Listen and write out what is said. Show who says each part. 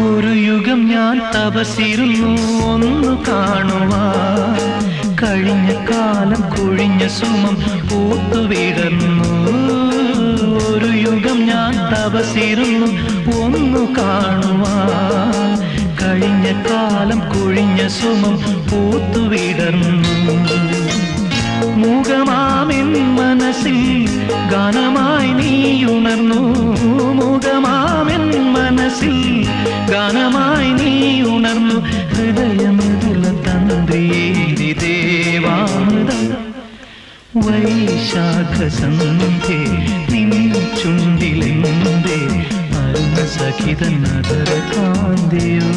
Speaker 1: ഒരു യുഗം ഞാൻ തപസിരുന്നു ഒന്നു കാണുവാൻ, കഴിഞ്ഞ കാലം കൊഴിഞ്ഞ സുമം പൂത്തുവിടർന്നു. ഒരു യുഗം ഞാൻ തപസിരുന്നു ഒന്നു കാണുവാൻ, കഴിഞ്ഞ കാലം കൊഴിഞ്ഞ സുമം പൂത്തുവിടർന്നു. മുഖമാമെൻ മനസ്സിൽ ഗാനമായി നീ ഉണർന്നു. മുഖമാമെൻ മനസ്സിൽ ഗാനമായി നീ ഉണർന്നു. ഹൃദയമുള്ള തന്ത്രിയേരി ദേവാമൃതം വൈശാഖ സന്ധ്യേ നിൻ ചുണ്ടിലെന്തേ അരുണ സഖിതൻ നഗര കാന്തിയോ.